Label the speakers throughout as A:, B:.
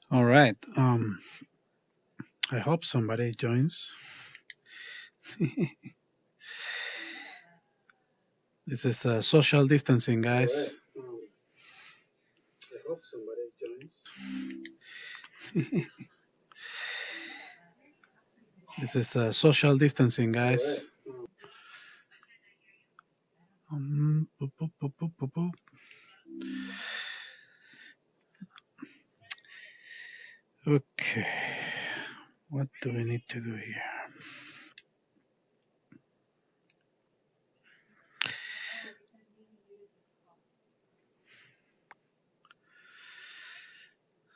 A: All right. I hope somebody joins. This is social distancing, guys. I hope somebody joins. This is social distancing, guys. Boop, boop, boop, boop, boop, boop. Okay. What do we need to do here?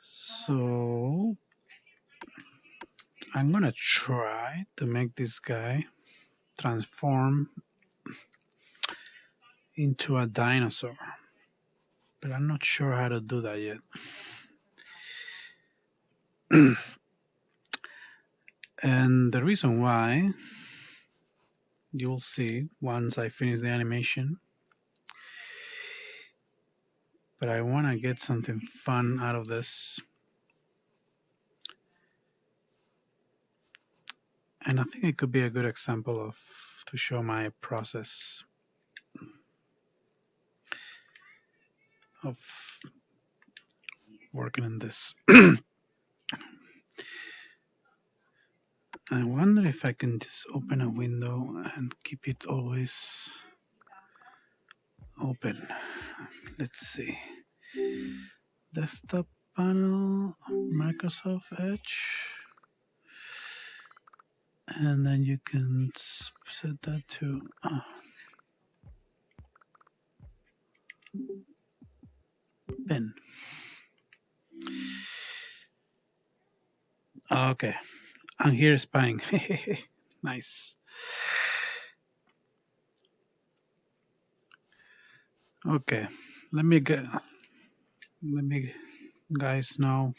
A: So I'm gonna try to make this guy transform into a dinosaur, but I'm not sure how to do that yet. And the reason why, you'll see once I finish the animation, but I want to get something fun out of this. And I think it could be a good example of to show my process of working in this. I wonder if I can just open a window and keep it always open. Let's see. Desktop panel, Microsoft Edge. And then you can set that to pen. Okay, and here is spying. Nice. Okay, let me guys know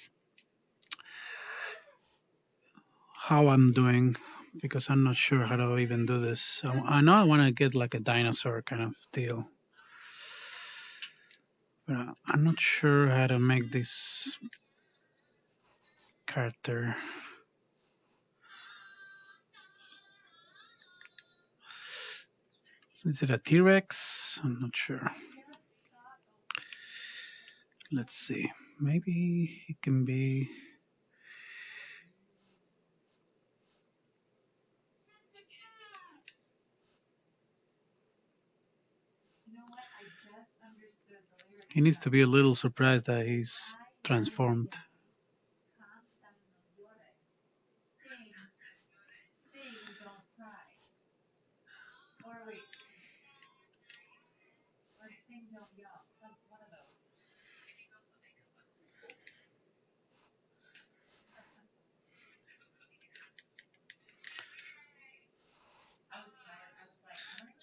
A: how I'm doing, because I'm not sure how to even do this. I know I want to get like a dinosaur kind of deal, but I'm not sure how to make this character. Is it a T-Rex? I'm not sure. Let's see. Maybe it can be. He needs to be a little surprised that he's transformed.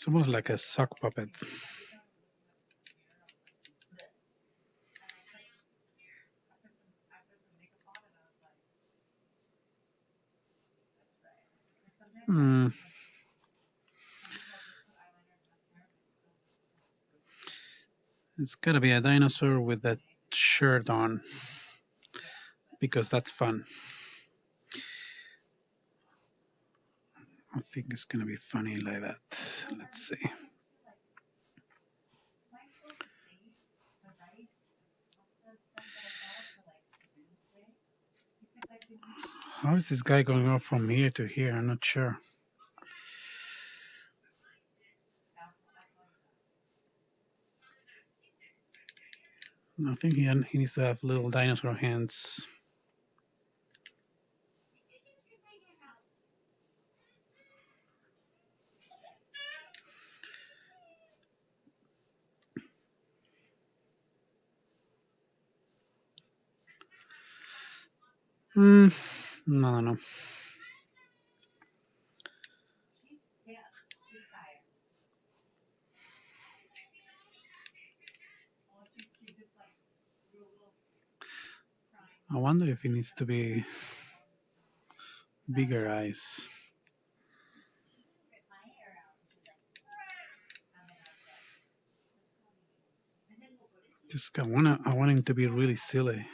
A: It's almost like a sock puppet. Hmm. It's gotta be a dinosaur with that shirt on because that's fun. I think it's gonna be funny like that. Let's see. How is this guy going off from here to here? I'm not sure. I think he needs to have little dinosaur hands. Hmm. No. I wonder if he needs to be bigger eyes. Just I want him to be really silly.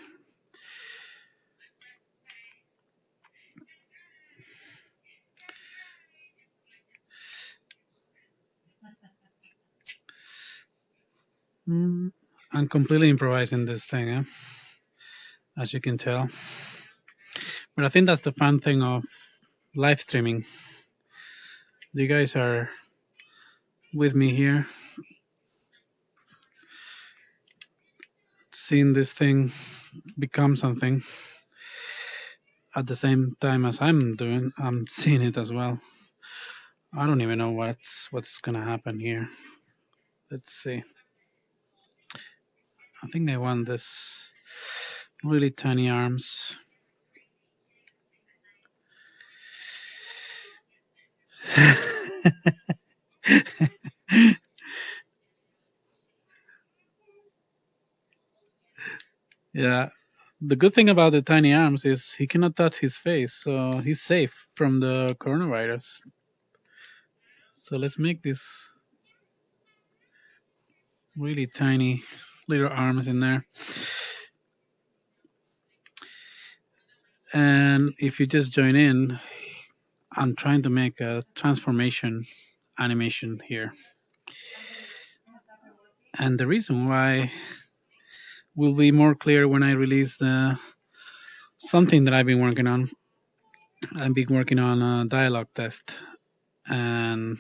A: I'm completely improvising this thing, as you can tell. But I think that's the fun thing of live streaming. You guys are with me here, seeing this thing become something at the same time as I'm seeing it as well. I don't even know what's gonna happen here. Let's see. I think I want this really tiny arms. Yeah. The good thing about the tiny arms is he cannot touch his face, so he's safe from the coronavirus. So let's make this really tiny little arms in there. And if you just join in, I'm trying to make a transformation animation here. And the reason why will be more clear when I release the something that I've been working on. I've been working on a dialogue test, and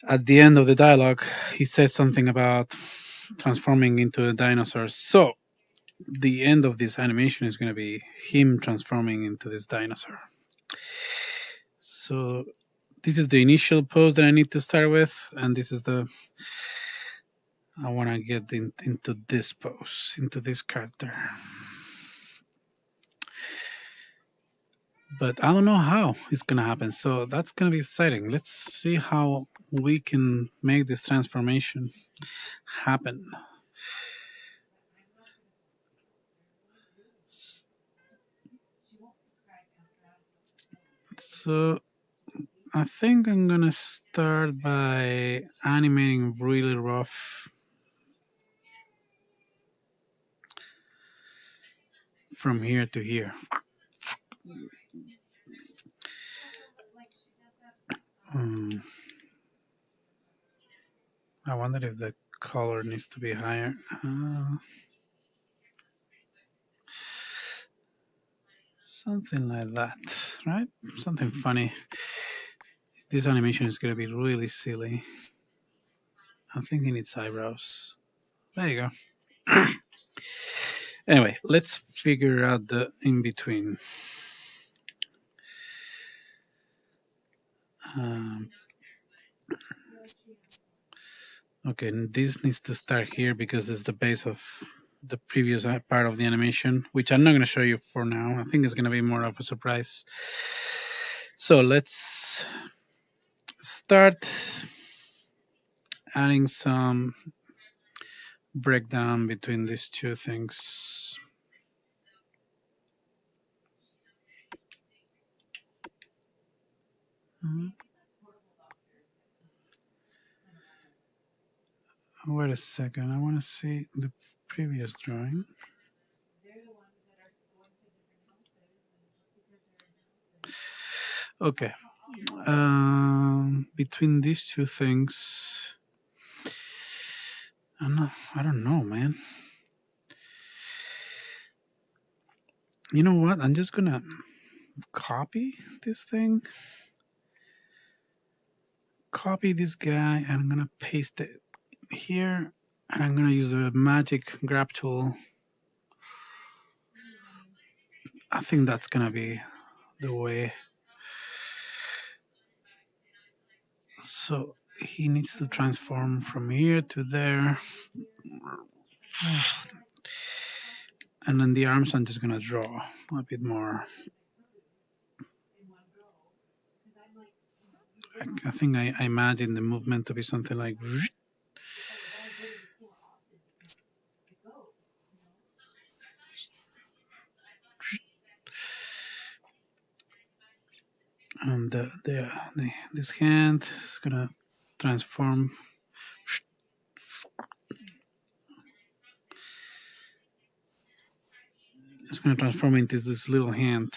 A: at the end of the dialogue, he says something about transforming into a dinosaur. So the end of this animation is going to be him transforming into this dinosaur. So this is the initial pose that I need to start with, and this is the I want to get into this pose, into this character. But I don't know how it's going to happen. So that's going to be exciting. Let's see how we can make this transformation happen. So I think I'm going to start by animating really rough from here to here. I wonder if the color needs to be higher. Something like that, right? Something funny. This animation is going to be really silly. I think it needs eyebrows. There you go. Anyway, let's figure out the in between. Okay, this needs to start here because it's the base of the previous part of the animation, which I'm not going to show you for now. I think it's going to be more of a surprise. So let's start adding some breakdown between these two things. Wait a second, I want to see the previous drawing. Okay, between these two things, I don't know, man. You know what? I'm just gonna copy this thing, copy this guy, and I'm gonna paste it here, and I'm gonna use a magic grab tool. I think that's gonna be the way. So he needs to transform from here to there. And then the arms I'm just gonna draw a bit more. I think I imagine the movement to be something like. And this hand is gonna transform. It's gonna transform into this little hand.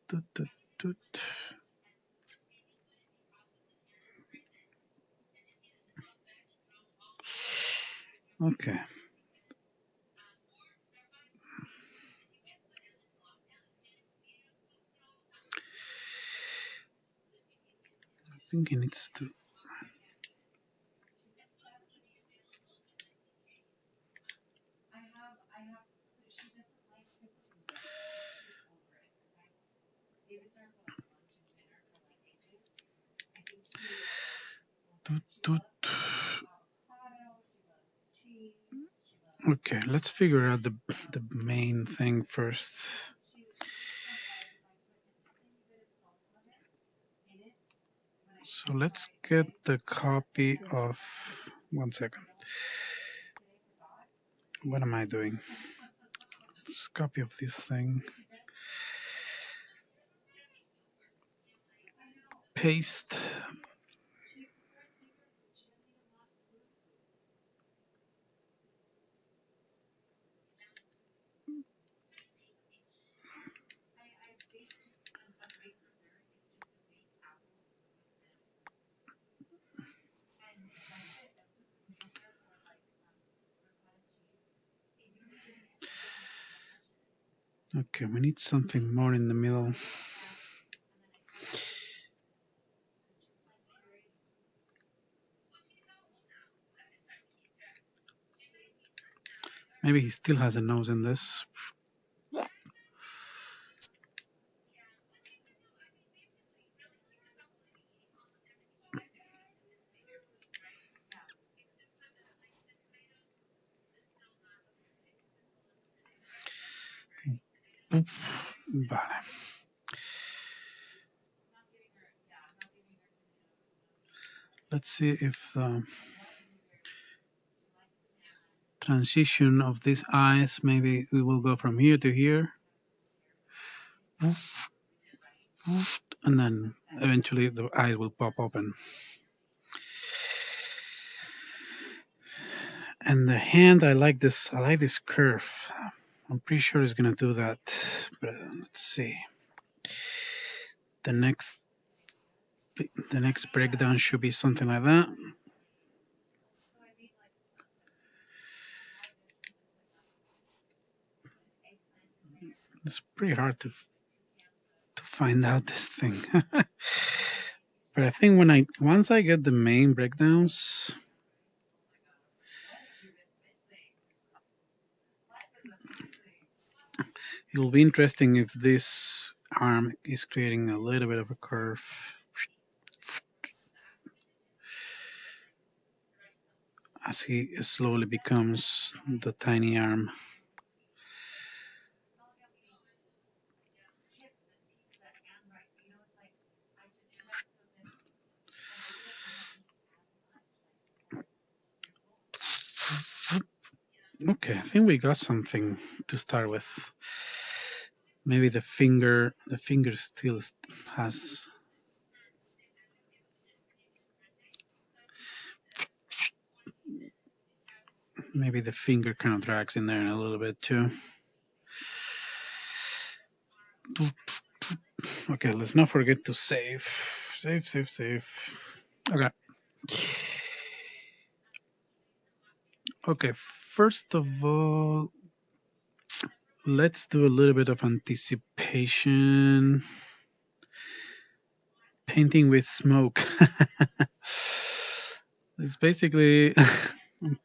A: Toot, toot, toot. Okay. I think it needs to. Toot, toot. Okay, let's figure out the main thing first. So let's get the copy of. 1 second. What am I doing? Let's copy of this thing. Paste. Okay, we need something more in the middle. Maybe he still has a nose in this. Vale. Let's see if the transition of these eyes, maybe we will go from here to here. And then eventually the eye will pop open. And the hand, I like this curve. I'm pretty sure it's gonna do that. But let's see. The next breakdown should be something like that. It's pretty hard to find out this thing. But I think once I get the main breakdowns, it'll be interesting if this arm is creating a little bit of a curve. As he slowly becomes the tiny arm. Okay, I think we got something to start with. Maybe the finger still has. Maybe the finger kind of drags in there a little bit too. Okay, let's not forget to save. Save. Okay. Okay, first of all, let's do a little bit of anticipation. Painting with smoke. It's basically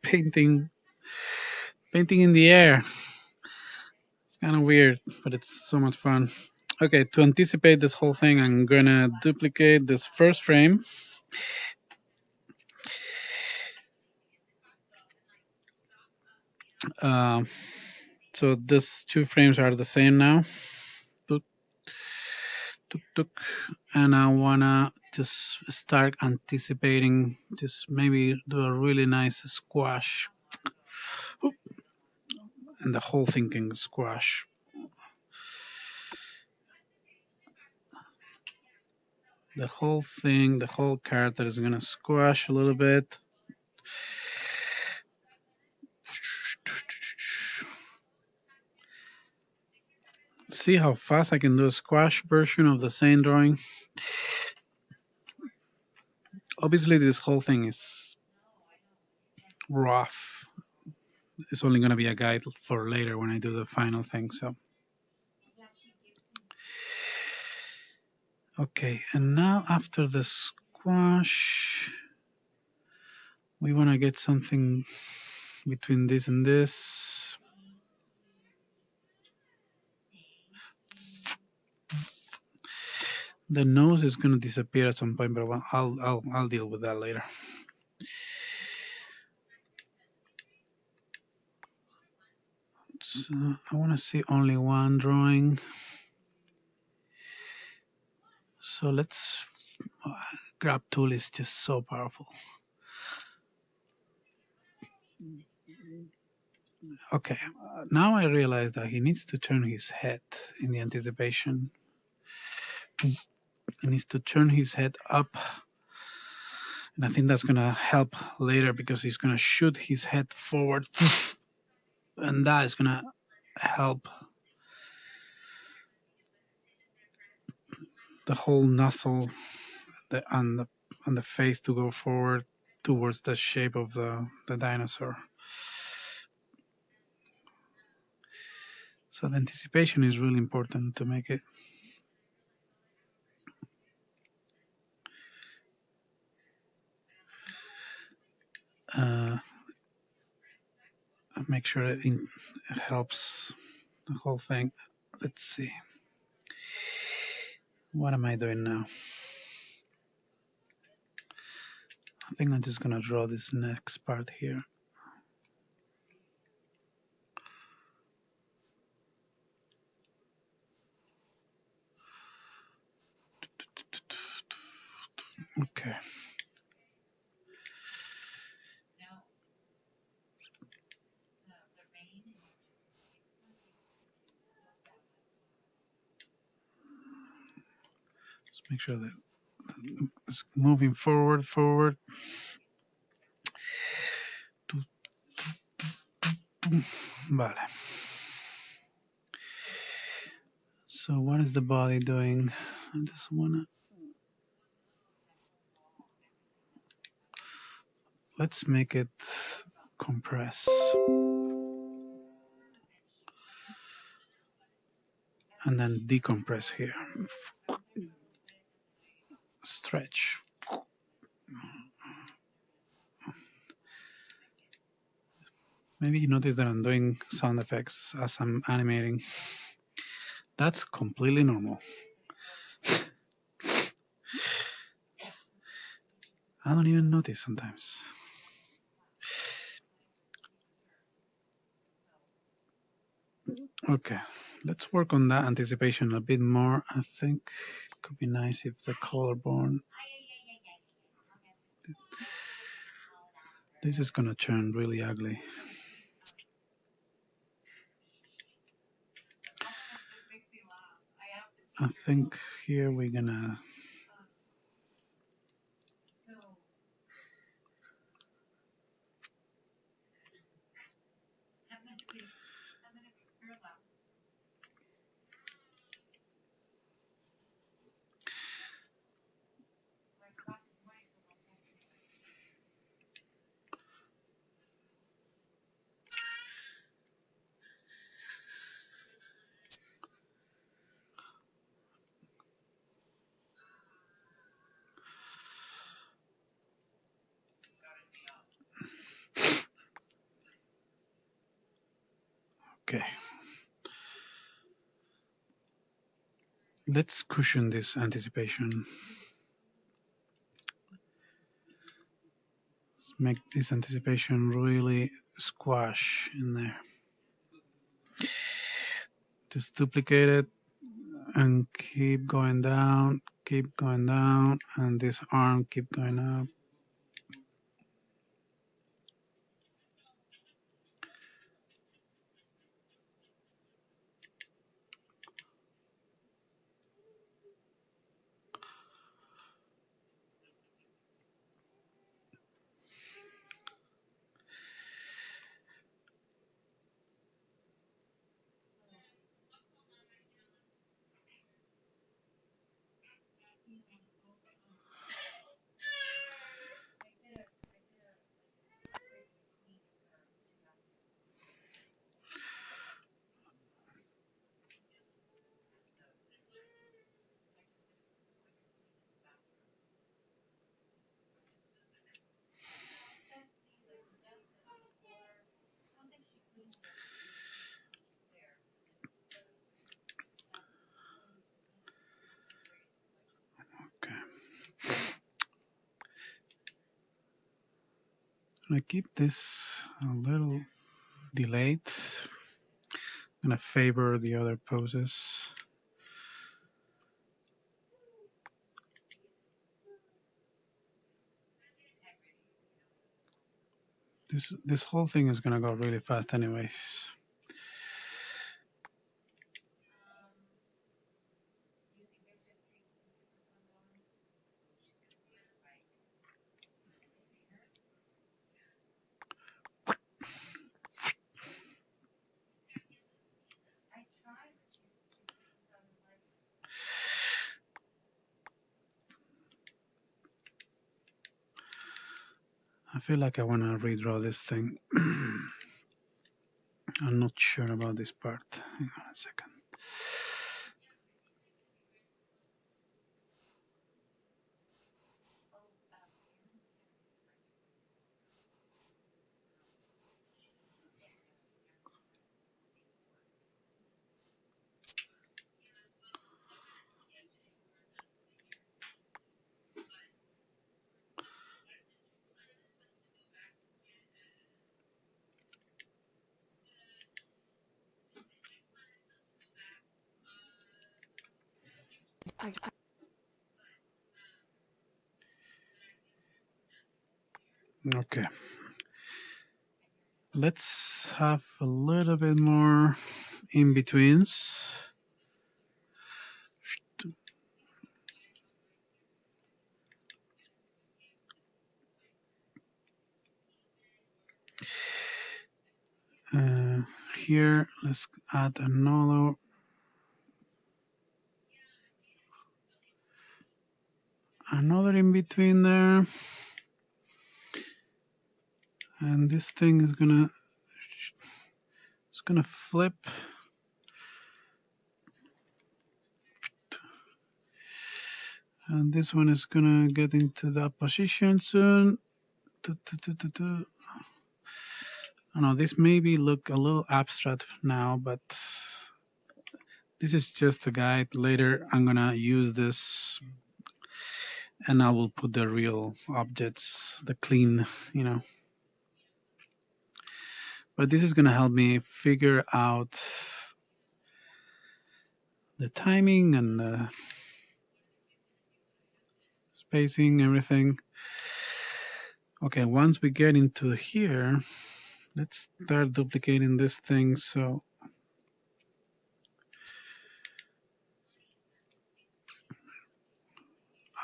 A: painting in the air. It's kind of weird, but it's so much fun. Okay, to anticipate this whole thing, I'm gonna duplicate this first frame. So these two frames are the same now. Tuk, tuk, tuk. And I wanna just start anticipating, just maybe do a really nice squash. And the whole thing can squash. The whole thing, the whole character is gonna squash a little bit. See how fast I can do a squash version of the same drawing? Obviously, this whole thing is rough. It's only going to be a guide for later when I do the final thing. So, okay, and now after the squash, we want to get something between this and this. The nose is going to disappear at some point, but I'll deal with that later. So I want to see only one drawing. So let's grab tool is just so powerful. Okay, now I realize that he needs to turn his head in the anticipation. He needs to turn his head up. And I think that's going to help later because he's going to shoot his head forward. And that is going to help the whole nozzle and the face to go forward towards the shape of the dinosaur. So the anticipation is really important to make it. Make sure it helps the whole thing. Let's see. What am I doing now? I think I'm just gonna draw this next part here. Okay. Just make sure that it's moving forward. Vale. So what is the body doing? I just wanna. Let's make it compress. And then decompress here. Stretch. Maybe you notice that I'm doing sound effects as I'm animating. That's completely normal. I don't even notice sometimes. Okay, let's work on that anticipation a bit more. I think it could be nice if the collarbone. This is gonna turn really ugly. I think here we're gonna okay. Let's cushion this anticipation. Let's make this anticipation really squash in there. Just duplicate it and keep going down, and this arm keep going up. Okay. I keep this a little delayed. I'm gonna favor the other poses. This whole thing is gonna go really fast anyways. I feel like I wanna redraw this thing. I'm not sure about this part. Hang on a second. Okay. Let's have a little bit more in-betweens. Here, let's add another in-between there. And this thing is gonna flip. And this one is gonna get into that position soon. I know this maybe look a little abstract now, but this is just a guide. Later, I'm gonna use this, and I will put the real objects, the clean, But this is gonna help me figure out the timing and the spacing, everything. Okay, once we get into here, let's start duplicating this thing. So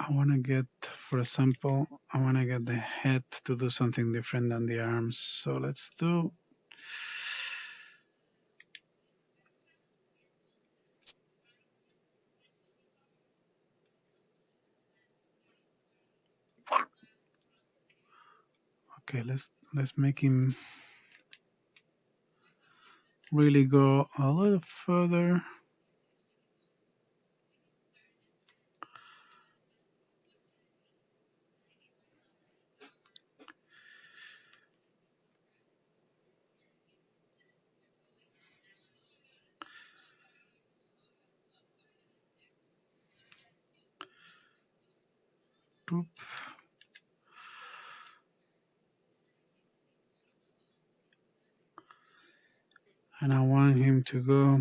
A: I want to get, for example, I want to get the head to do something different than the arms. So let's do okay, let's make him really go a little further. Boop. And I want him to go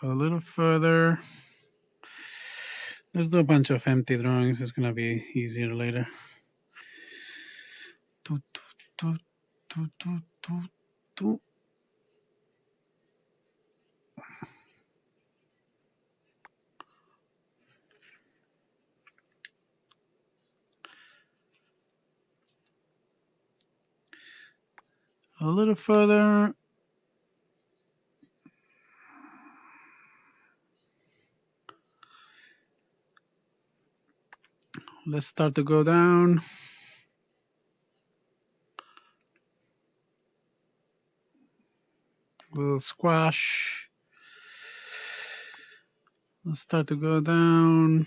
A: a little further. Let's do a bunch of empty drawings. It's gonna be easier later. Toot, toot, toot, toot, toot, toot. A little further. Let's start to go down. Little squash. Let's start to go down.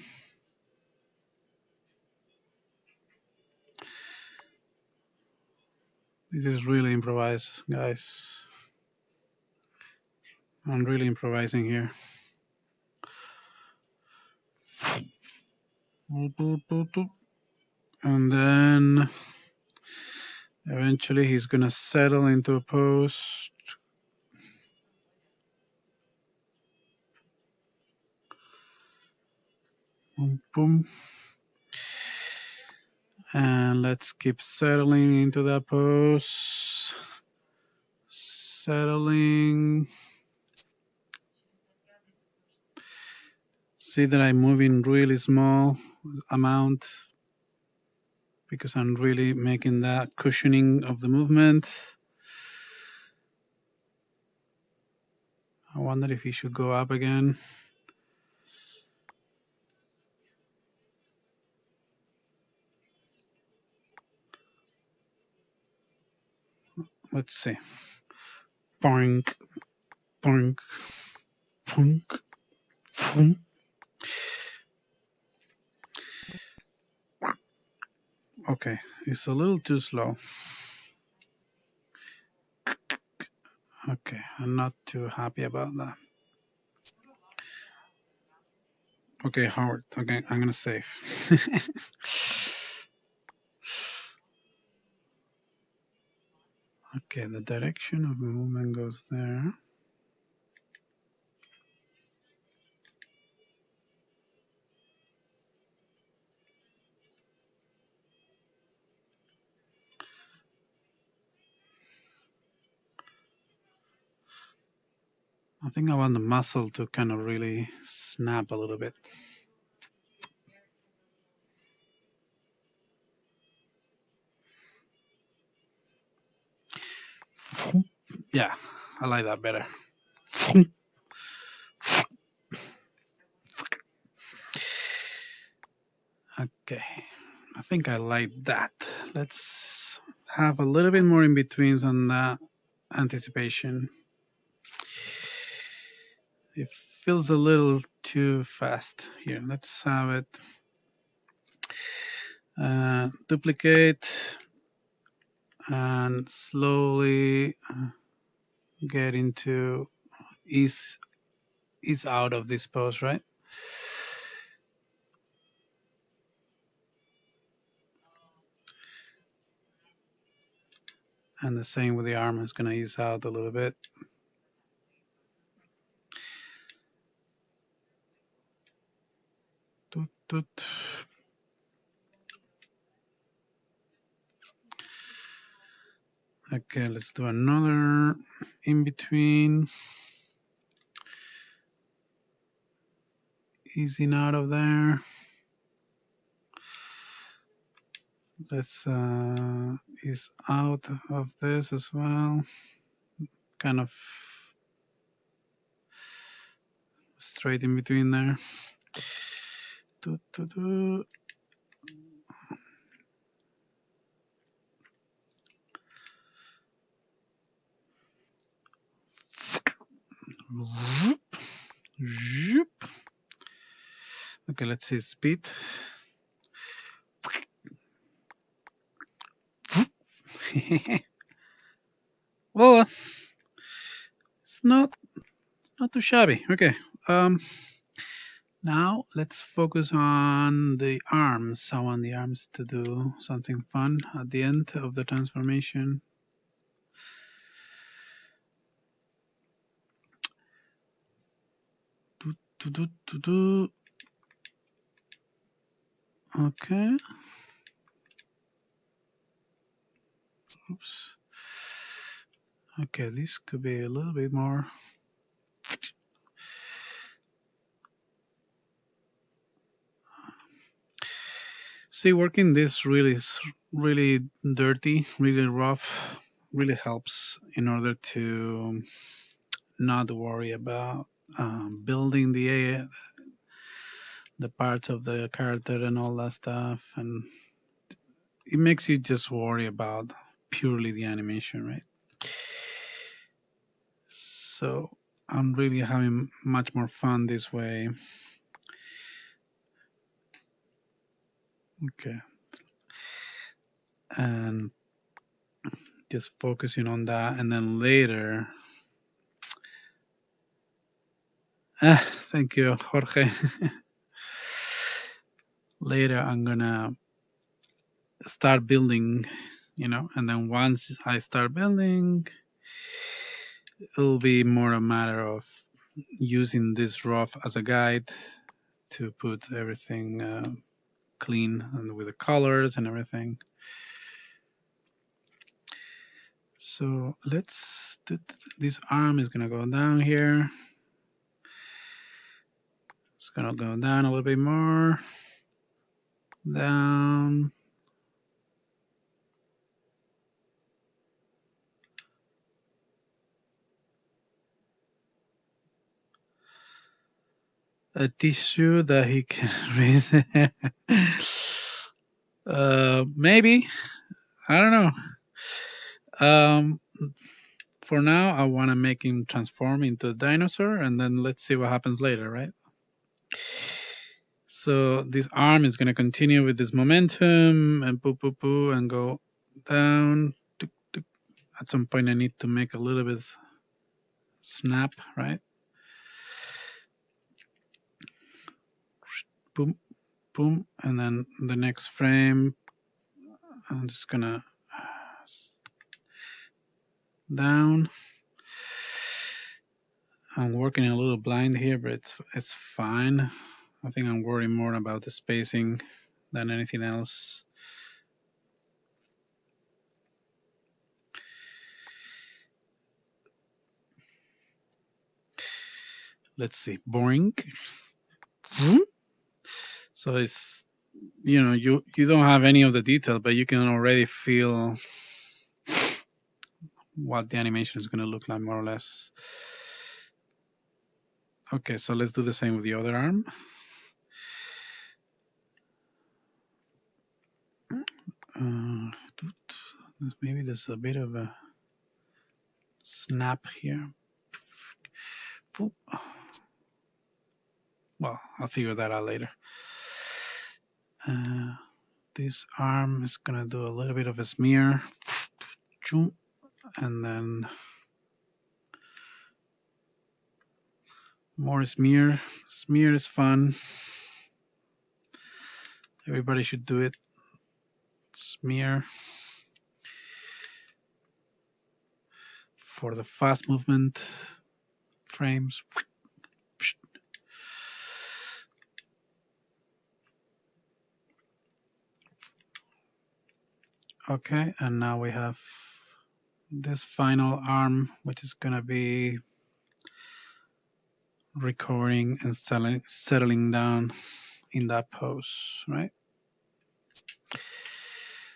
A: This is really improvised, guys. I'm really improvising here. And then eventually he's gonna settle into a pose. Boom, boom. And let's keep settling into that pose. Settling. See that I'm moving really small amount because I'm really making that cushioning of the movement. I wonder if he should go up again. Let's see. Boink, boink, boink, boink. Okay, it's a little too slow. Okay, I'm not too happy about that. Okay, Howard. Okay, I'm gonna save. Okay, the direction of the movement goes there. I think I want the muscle to kind of really snap a little bit. Yeah, I like that better. Okay, I think I like that. Let's have a little bit more in betweens on that anticipation. It feels a little too fast here. Let's have it. Duplicate and slowly get into ease out of this pose, right? And the same with the arm, is going to ease out a little bit. Toot, toot. Okay, let's do another in between. Easing out of there. Let's ease out of this as well. Kind of straight in between there. Do, do, do. Okay, let's see speed. Well, it's not too shabby. Okay. Now let's focus on the arms. I want the arms to do something fun at the end of the transformation. Okay. Oops. Okay, this could be a little bit more. See, working this really dirty, really rough, really helps in order to not worry about building the parts of the character and all that stuff, and it makes you just worry about purely the animation, right? So I'm really having much more fun this way. Okay. And just focusing on that, and then later. Thank you, Jorge. Later, I'm gonna start building, and then once I start building, it'll be more a matter of using this rough as a guide to put everything clean and with the colors and everything. So let's this arm is gonna go down here. It's gonna go down a little bit more. Down. A tissue that he can raise. Maybe. I don't know. For now, I want to make him transform into a dinosaur, and then let's see what happens later, right? So this arm is going to continue with this momentum and poo poo poo and go down. At some point, I need to make a little bit snap, right? Boom, boom, and then the next frame, I'm just gonna down. I'm working a little blind here, but it's fine. I think I'm worrying more about the spacing than anything else. Let's see, boring. So it's, you don't have any of the detail, but you can already feel what the animation is going to look like, more or less. Okay, so let's do the same with the other arm. Maybe there's a bit of a snap here. Well, I'll figure that out later. This arm is gonna do a little bit of a smear, and then more smear. Smear is fun. Everybody should do it. Smear for the fast movement frames. Okay, and now we have this final arm, which is gonna be recording and settling down in that pose, right?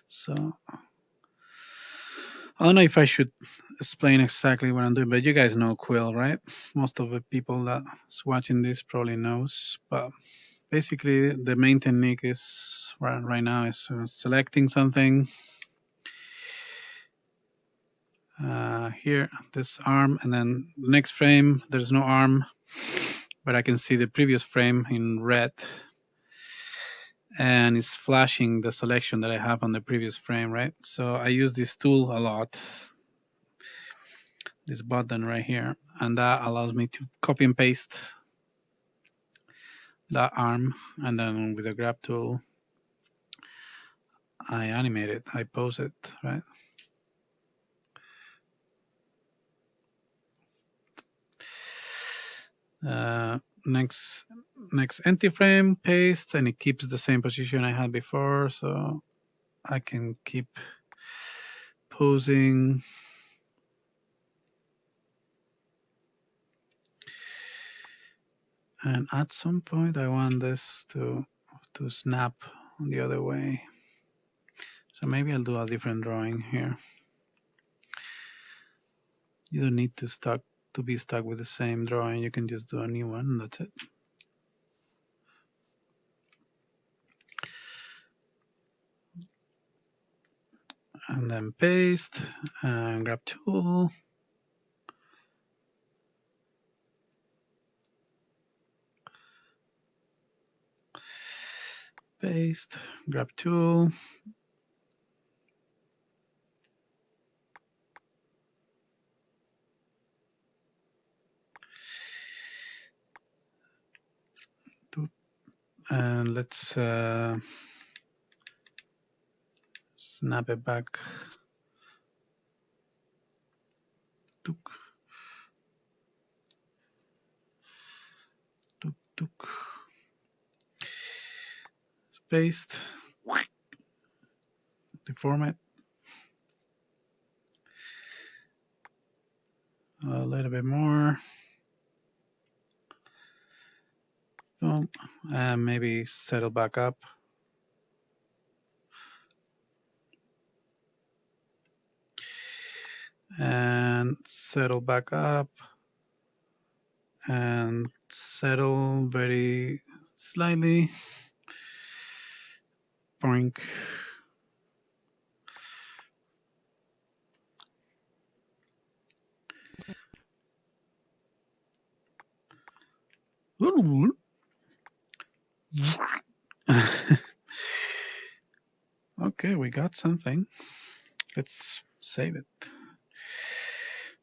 A: So I don't know if I should explain exactly what I'm doing, but you guys know Quill, right? Most of the people that's watching this probably knows. But basically, the main technique is right now is selecting something here, this arm, and then the next frame there's no arm, but I can see the previous frame in red, and it's flashing the selection that I have on the previous frame, right? So I use this tool a lot, this button right here, and that allows me to copy and paste that arm, and then with the grab tool I animate it, I pose it, right? Next empty frame, paste, and it keeps the same position I had before, so I can keep posing. And at some point I want this to snap the other way. So maybe I'll do a different drawing here. You don't need to be stuck with the same drawing. You can just do a new one, and that's it. And then paste and grab tool. Paste, grab tool. And let's snap it back. Tuk, tuk, tuk. Paste. Deform it. A little bit more. Boom. And maybe settle back up. And settle back up. And settle very slightly. Boink. Okay, we got something. Let's save it.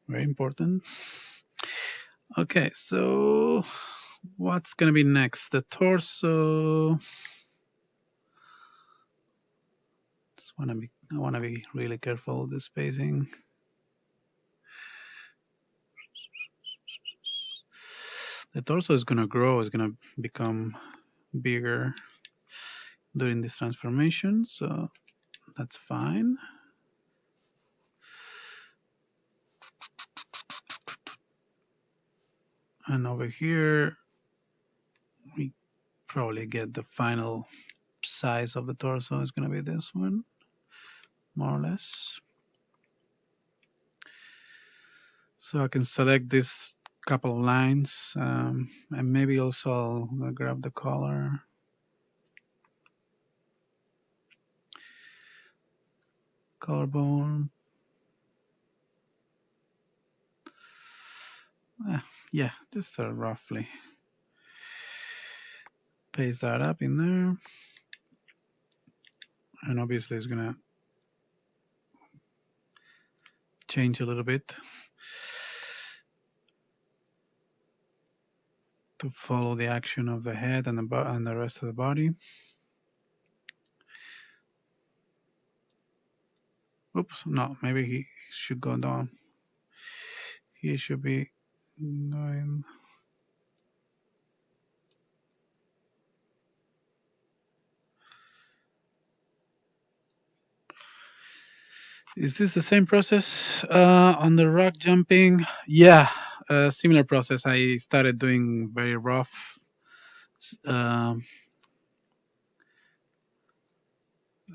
A: Very important. Okay, so what's gonna be next? The torso. I wanna be really careful with the spacing. The torso is gonna grow. It's gonna become bigger during this transformation, so that's fine. And over here, we probably get the final size of the torso is going to be this one, more or less. So I can select this couple of lines, and maybe also I'll grab the color. Collarbone. Yeah, just roughly paste that up in there. And obviously it's gonna change a little bit to follow the action of the head and the rest of the body. Oops, no, maybe he should go down. He should be going. Is this the same process on the rock jumping? Yeah, similar process. I started doing very rough um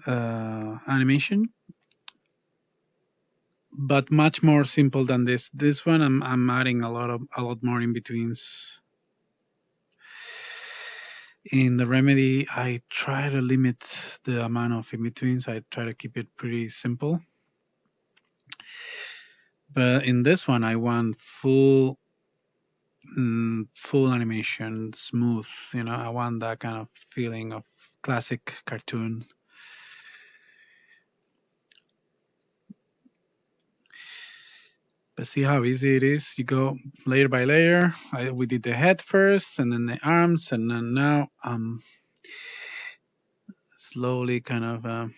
A: animation, but much more simple than this. This one, I'm adding a lot more in betweens. In the remedy, I try to limit the amount of in betweens. I try to keep it pretty simple. But in this one, I want full animation, smooth. I want that kind of feeling of classic cartoon. But see how easy it is. You go layer by layer. We did the head first, and then the arms, and then now I'm slowly kind of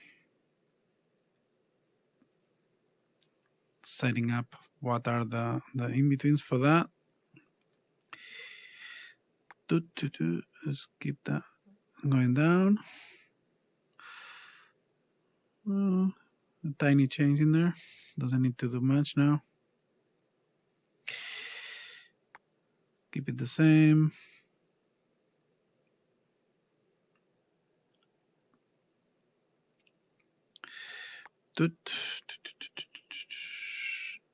A: setting up what are the in betweens for that. Let's keep that going down. A tiny change in there. Doesn't need to do much now. Keep it the same.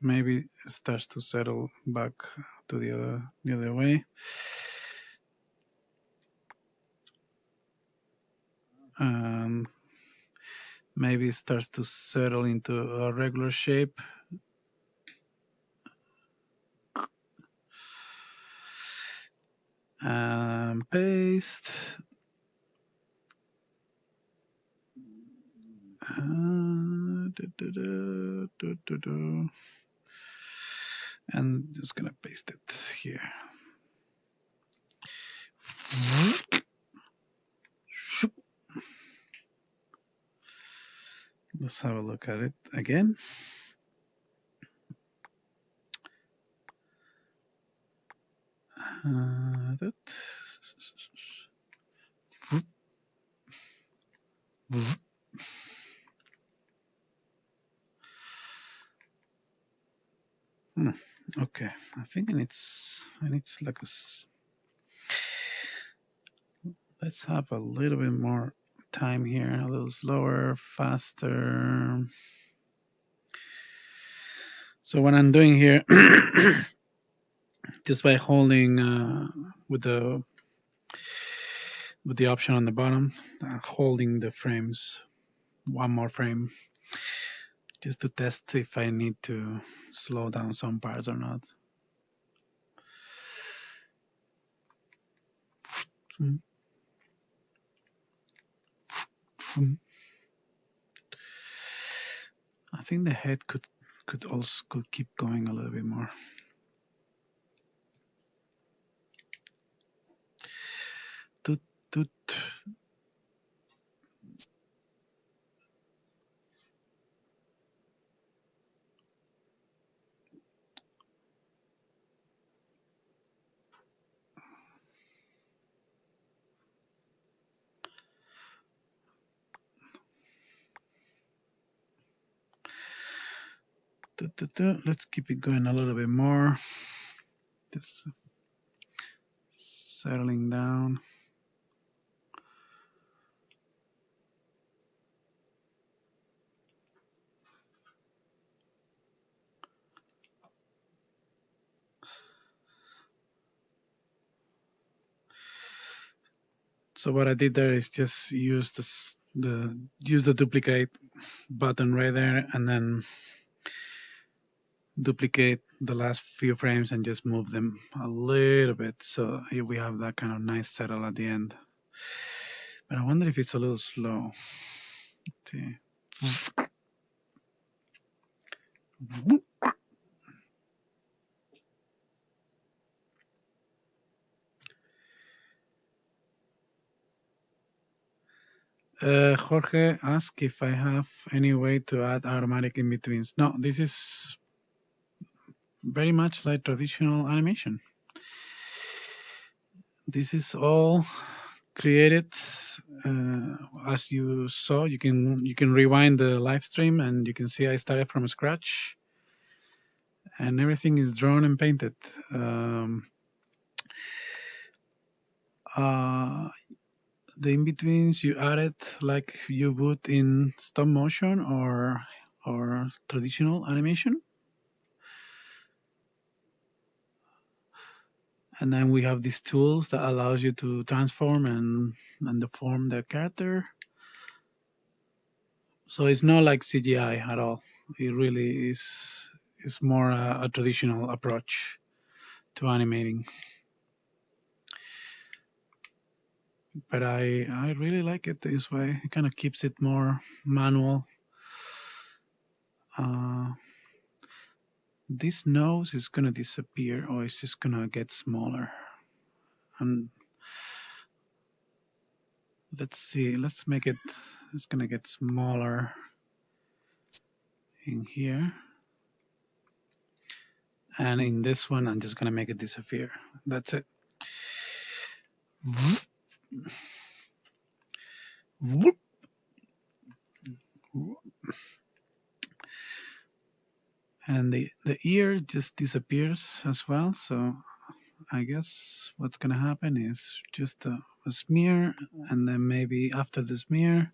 A: Maybe it starts to settle back to the other way. And maybe it starts to settle into a regular shape. And paste. And just gonna paste it here. Let's have a look at it again. Okay, I think it's like a. Let's have a little bit more time here, a little slower, faster. So what I'm doing here, just by holding with the option on the bottom, holding the frames, one more frame, just to test if I need to slow down some parts or not. I think the head could keep going a little bit more. Toot, toot. Let's keep it going a little bit more. Just settling down. So what I did there is just use the duplicate button right there, and then duplicate the last few frames and just move them a little bit, so here we have that kind of nice settle at the end. But I wonder if it's a little slow. Let's see. Jorge asked if I have any way to add automatic in-betweens. No, this is very much like traditional animation. This is all created. as you saw, you can rewind the live stream and you can see I started from scratch, and everything is drawn and painted. Uh, the in-betweens you added like you would in stop motion or traditional animation. And then we have these tools that allows you to transform and deform the character. So it's not like CGI at all. It really is more a traditional approach to animating. But I really like it this way. It kind of keeps it more manual. Uh, this nose is gonna disappear, or it's just gonna get smaller. And let's see. Let's make it. It's gonna get smaller in here. And in this one, I'm just gonna make it disappear. That's it. And the ear just disappears as well. So I guess what's gonna happen is just a smear, and then maybe after the smear,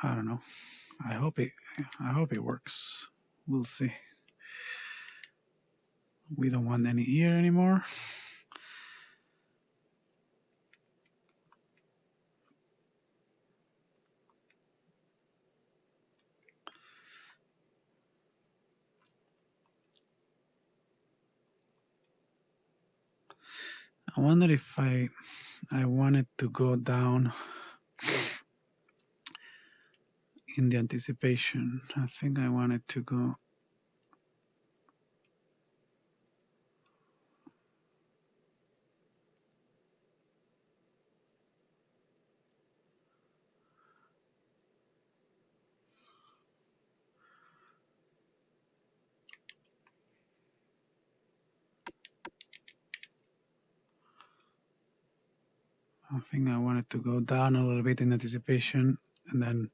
A: I don't know. I hope it works. We'll see. We don't want any ear anymore. I wonder if I wanted to go down in the anticipation. I think I wanted to go. I think I wanted to go down a little bit in anticipation and then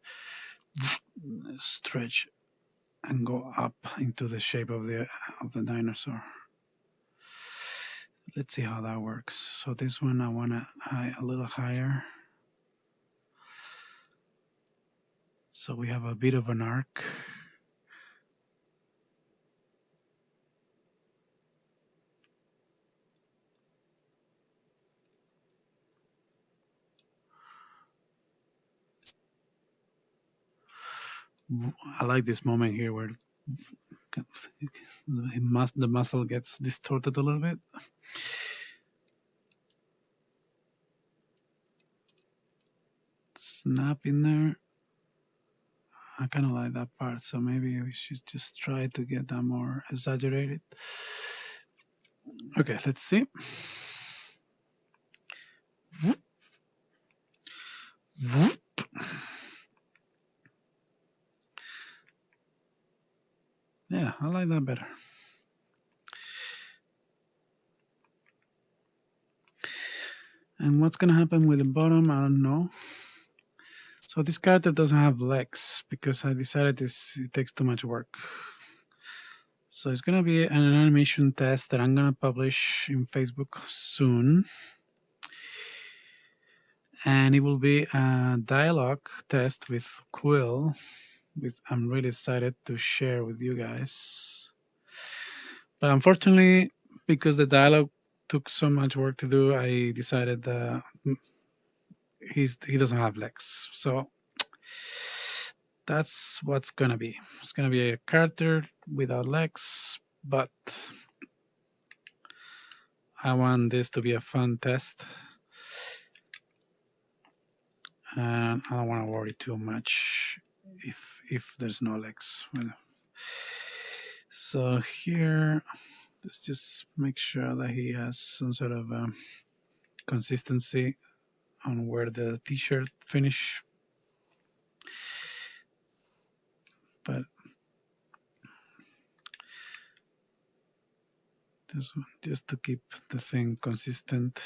A: stretch and go up into the shape of the dinosaur. Let's see how that works. So this one I want to a little higher. So we have a bit of an arc. I like this moment here where the muscle gets distorted a little bit. Snap in there. I kind of like that part, so maybe we should just try to get that more exaggerated. Okay, let's see. Yeah, I like that better. And what's going to happen with the bottom, I don't know. So this character doesn't have legs because I decided it takes too much work. So it's going to be an animation test that I'm going to publish in Facebook soon. And it will be a dialogue test with Quill, which I'm really excited to share with you guys. But unfortunately, because the dialogue took so much work to do, I decided he doesn't have legs. So that's what's gonna be. It's gonna be a character without legs, but I want this to be a fun test, and I don't want to worry too much if there's no legs. Well, so here, let's just make sure that he has some sort of consistency on where the t-shirt finish. But This one, just to keep the thing consistent.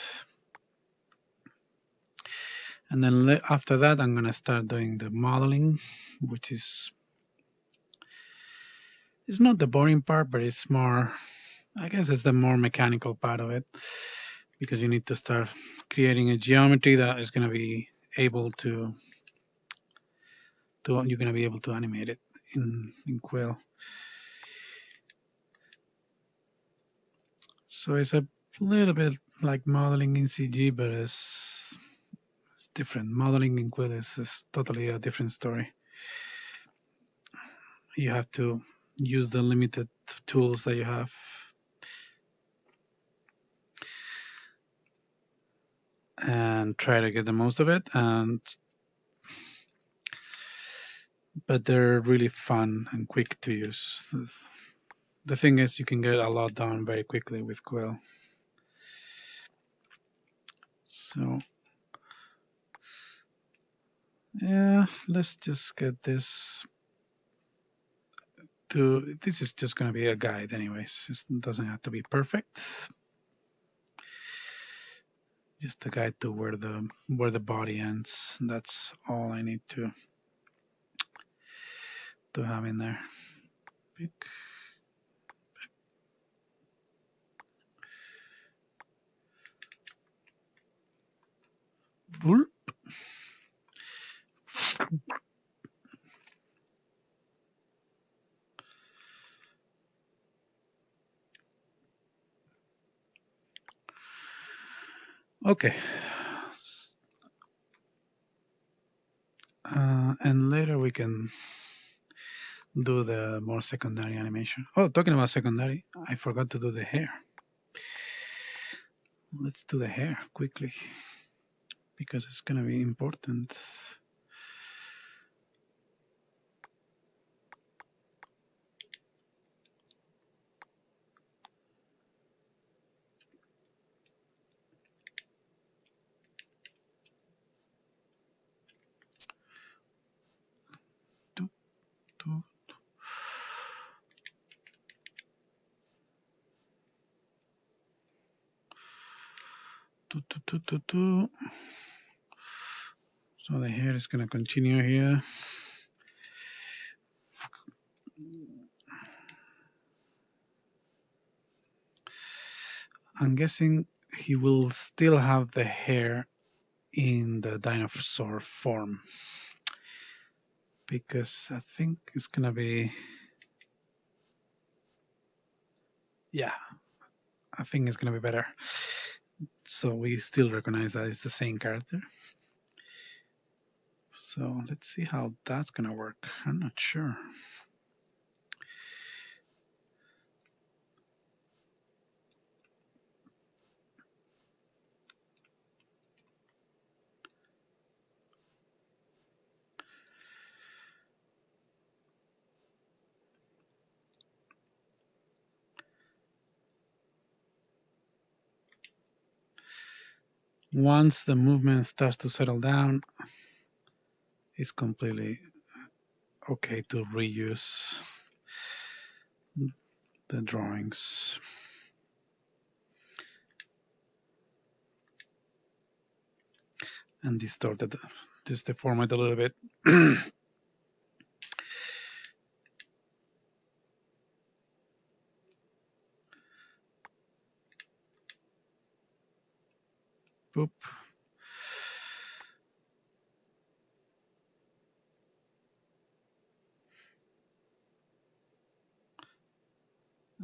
A: And then after that, I'm going to start doing the modeling, which is, it's not the boring part, but it's more, I guess it's the more mechanical part of it, because you need to start creating a geometry that is going to be able to you're going to be able to animate it in Quill. So it's a little bit like modeling in CG, but it's different. Modeling in Quill is totally a different story. You have to use the limited tools that you have. And try to get the most of it. But they're really fun and quick to use. The thing is, you can get a lot done very quickly with Quill. So yeah, let's just get this to, this is just going to be a guide anyways. It doesn't have to be perfect. Just a guide to where the body ends. That's all I need to have in there. Pick. Whoop. Okay. And later we can do the more secondary animation. Oh, talking about secondary, I forgot to do the hair. Let's do the hair quickly because it's going to be important. So the hair is going to continue here. I'm guessing he will still have the hair in the dinosaur form because I think it's going to be, yeah, I think it's going to be better. So we still recognize that it's the same character. So let's see how that's going to work. I'm not sure. Once the movement starts to settle down, it's completely okay to reuse the drawings. And distort it, just deform it a little bit. Boop.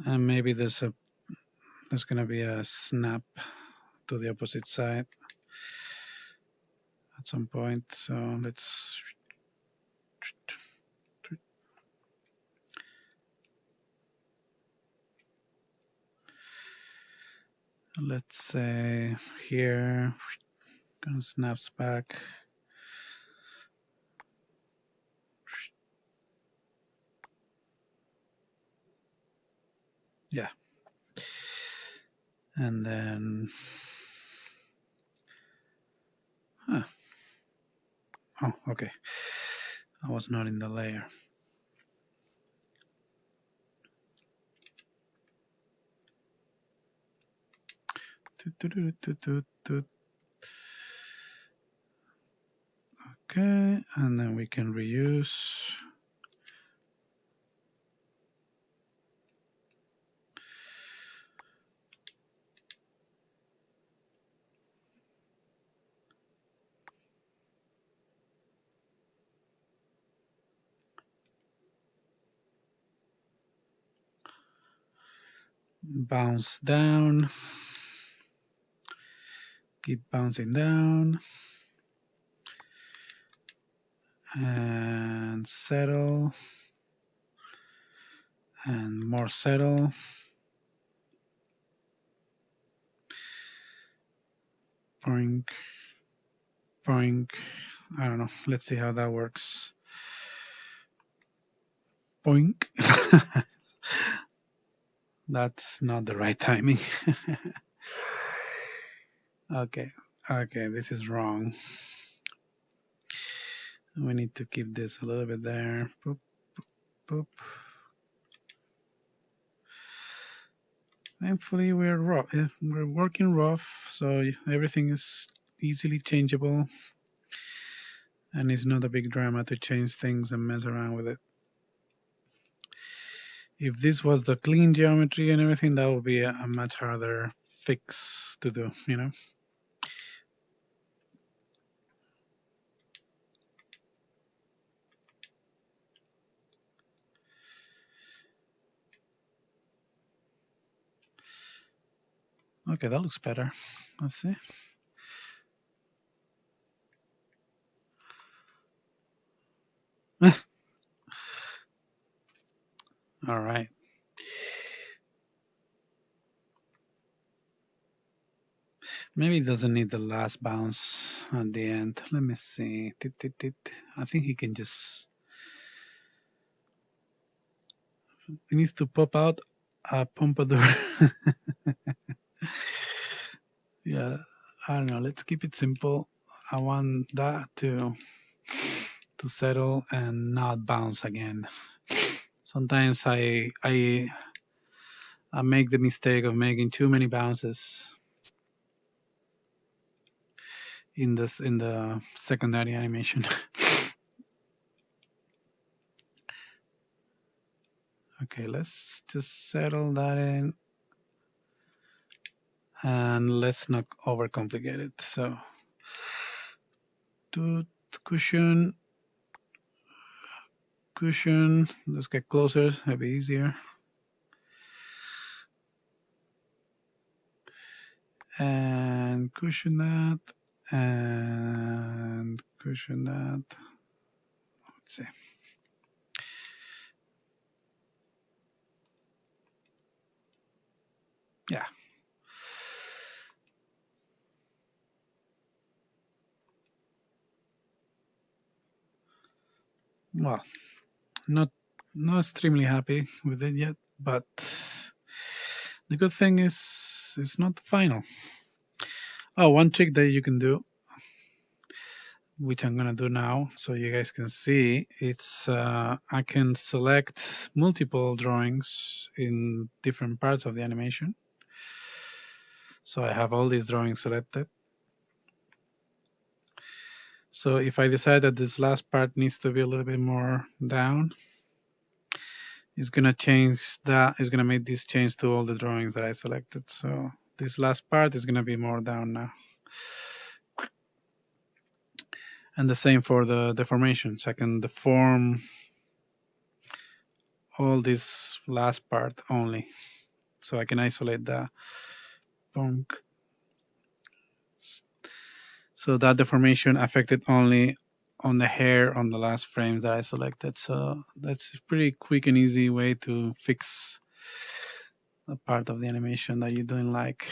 A: And maybe there's going to be a snap to the opposite side at some point. So let's say here kind of snaps back. Yeah. And then oh, okay. I was not in the layer. Okay, and then we can reuse. Bounce down. Keep bouncing down. And settle. And more settle. Boink. Boink. I don't know. Let's see how that works. Boink. That's not the right timing. Okay. Okay, this is wrong. We need to keep this a little bit there. Boop, boop, boop. Thankfully, we're rough. We're working rough, so everything is easily changeable, and it's not a big drama to change things and mess around with it. If this was the clean geometry and everything, that would be a much harder fix to do, you know? Okay, that looks better. Let's see. All right. Maybe it doesn't need the last bounce at the end. Let me see. I think he can just... He needs to pop out a pompadour. Yeah, I don't know. Let's keep it simple. I want that to settle and not bounce again. Sometimes I make the mistake of making too many bounces in the secondary animation. Okay, let's just settle that in, and let's not overcomplicate it. So, to cushion, cushion. Let's get closer. It'll be easier. And cushion that, and cushion that. Let's see. Yeah. Well, not extremely happy with it yet, but the good thing is it's not final. Oh, one trick that you can do, which I'm gonna do now, so you guys can see, it's I can select multiple drawings in different parts of the animation. So I have all these drawings selected. So if I decide that this last part needs to be a little bit more down, it's gonna change that. It's gonna make this change to all the drawings that I selected. So this last part is gonna be more down now. And the same for the deformations. I can deform all this last part only. So I can isolate that. Bonk. So that deformation affected only on the hair on the last frames that I selected. So that's a pretty quick and easy way to fix a part of the animation that you don't like.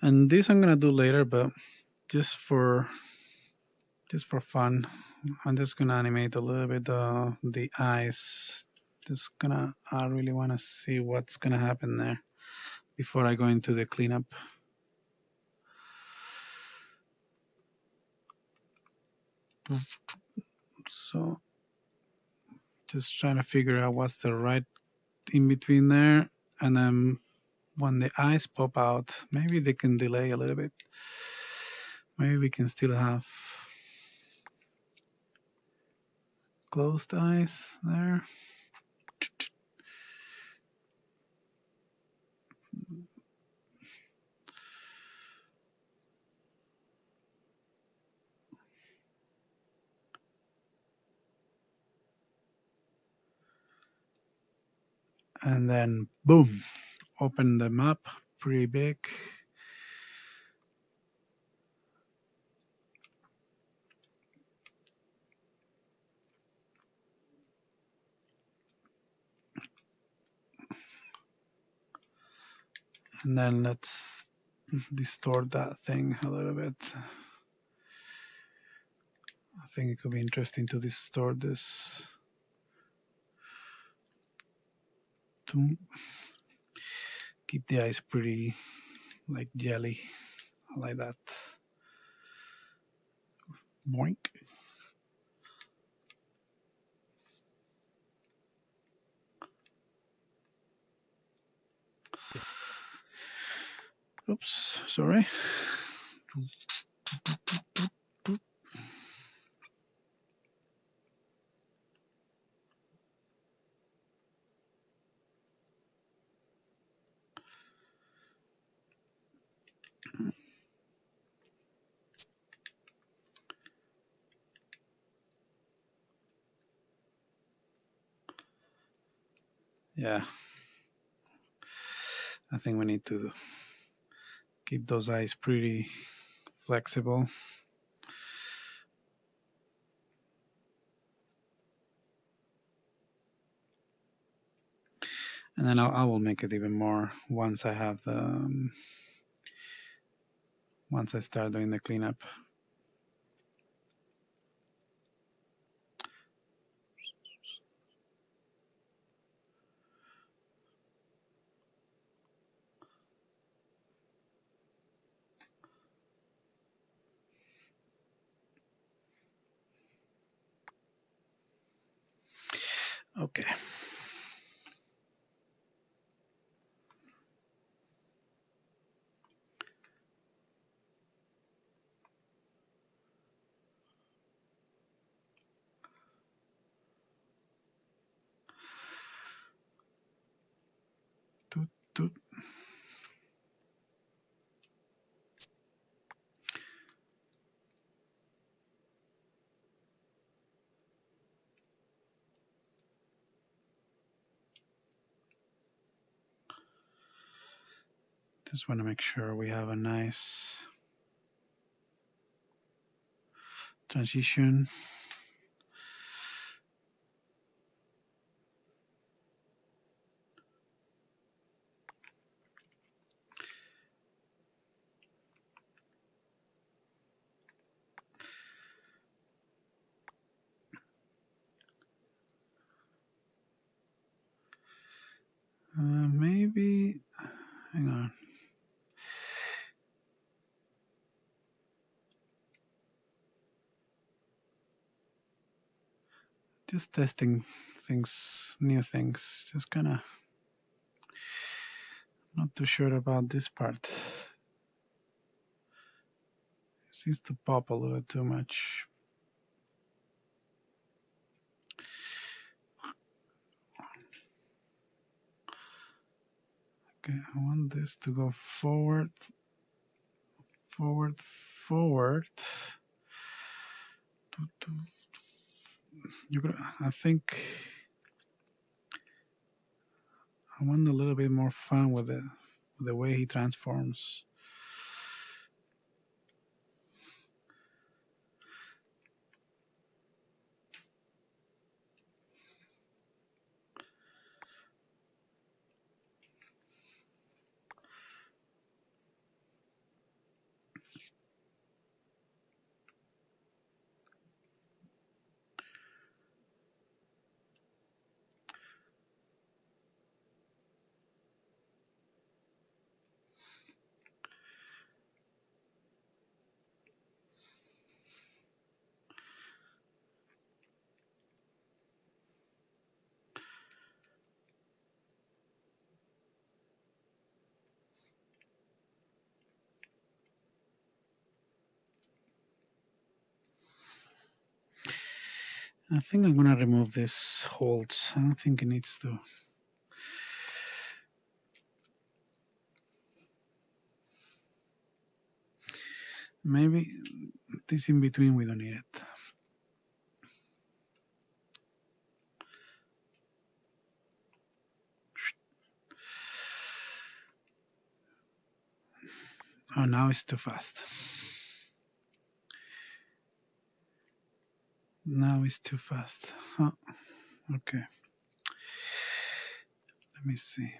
A: And this I'm gonna do later, but just for fun, I'm just gonna animate a little bit the eyes. I really wanna see what's gonna happen there before I go into the cleanup. So Just trying to figure out what's the right in between there. And then when the eyes pop out, maybe they can delay a little bit. Maybe we can still have closed eyes there. And then boom, open them up pretty big. And then let's distort that thing a little bit. I think it could be interesting to distort this. To keep the eyes pretty like jelly, like that. Boink. Oops, sorry. Yeah. I think we need to keep those eyes pretty flexible. And then I will make it even more once I have once I start doing the cleanup. Okay. Toot, toot. Just want to make sure we have a nice transition. Maybe, hang on. Just testing things, new things. Just kind of not too sure about this part. It seems to pop a little too much. Okay, I want this to go forward, forward, forward. I think I want a little bit more fun with the way he transforms. I think I'm gonna remove this holds. I don't think it needs to. Maybe this in between we don't need it. Oh, now it's too fast. Now it's too fast. Oh, okay. Let me see.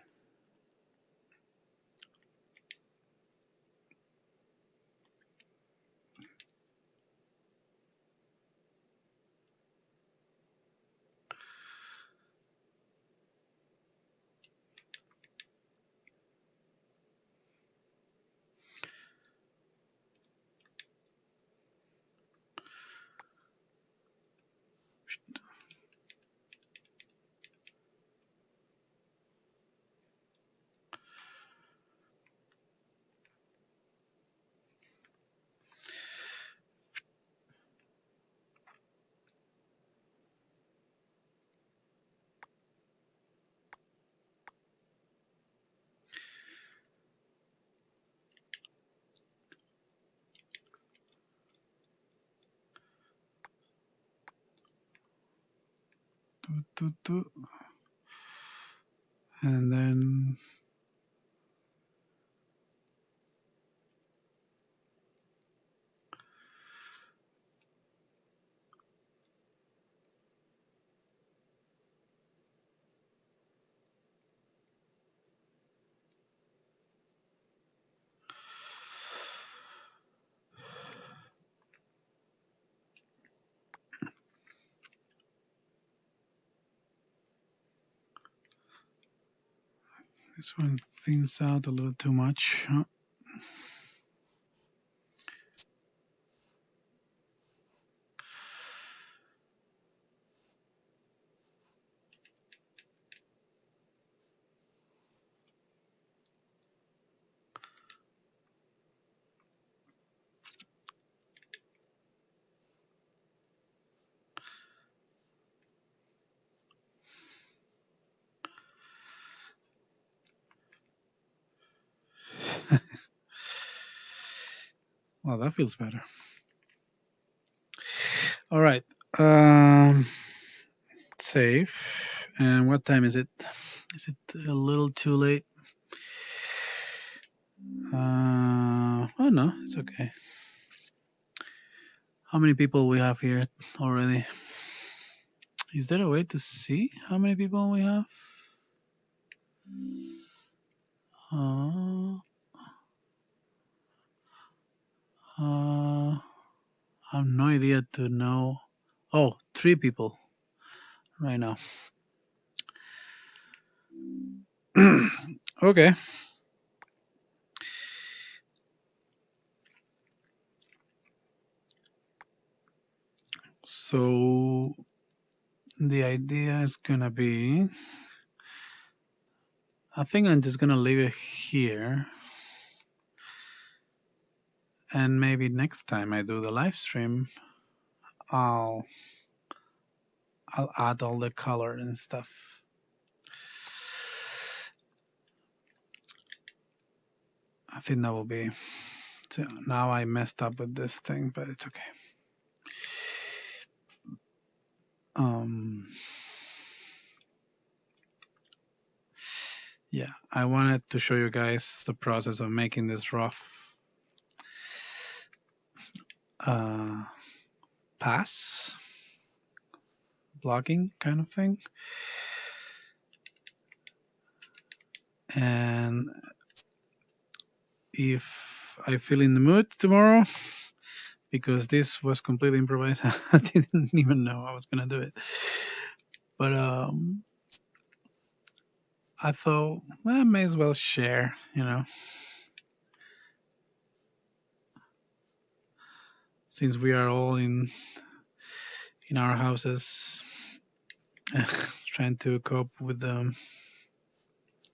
A: And then this one thins out a little too much. Well, that feels better. All right. Save. And what time is it? Is it a little too late? Oh no, it's okay. How many people we have here already? Is there a way to see how many people we have? I have no idea to know. Oh, 3 people right now. Okay. So the idea is gonna be, I think I'm just gonna leave it here, and maybe next time I do the live stream, I'll add all the color and stuff. I think that will be. So now I messed up with this thing, but it's okay. Yeah, I wanted to show you guys the process of making this rough pass blocking kind of thing. And if I feel in the mood tomorrow, because this was completely improvised, I didn't even know I was gonna do it. But I thought, well, I may as well share, since we are all in our houses, trying to cope with the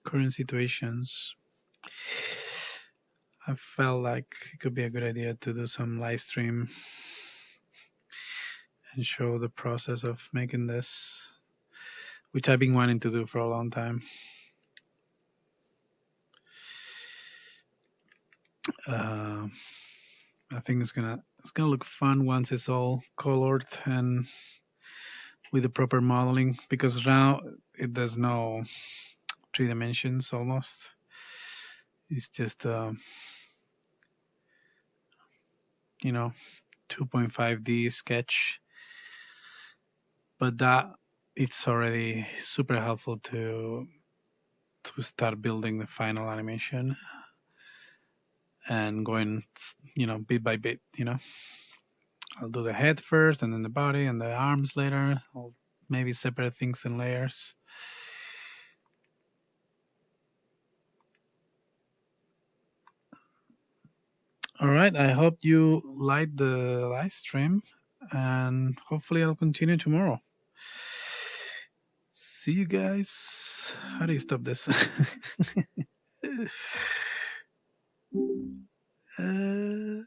A: current situations. I felt like it could be a good idea to do some live stream and show the process of making this, which I've been wanting to do for a long time. Uh, I think it's gonna look fun once it's all colored and with the proper modeling, because now it does no 3 dimensions almost. It's just you know 2.5D sketch, but that it's already super helpful to start building the final animation and going bit by bit. I'll do the head first and then the body and the arms later. I'll maybe separate things in layers. All right, I hope you liked the live stream, and hopefully I'll continue tomorrow. See you guys. How do you stop this? uh,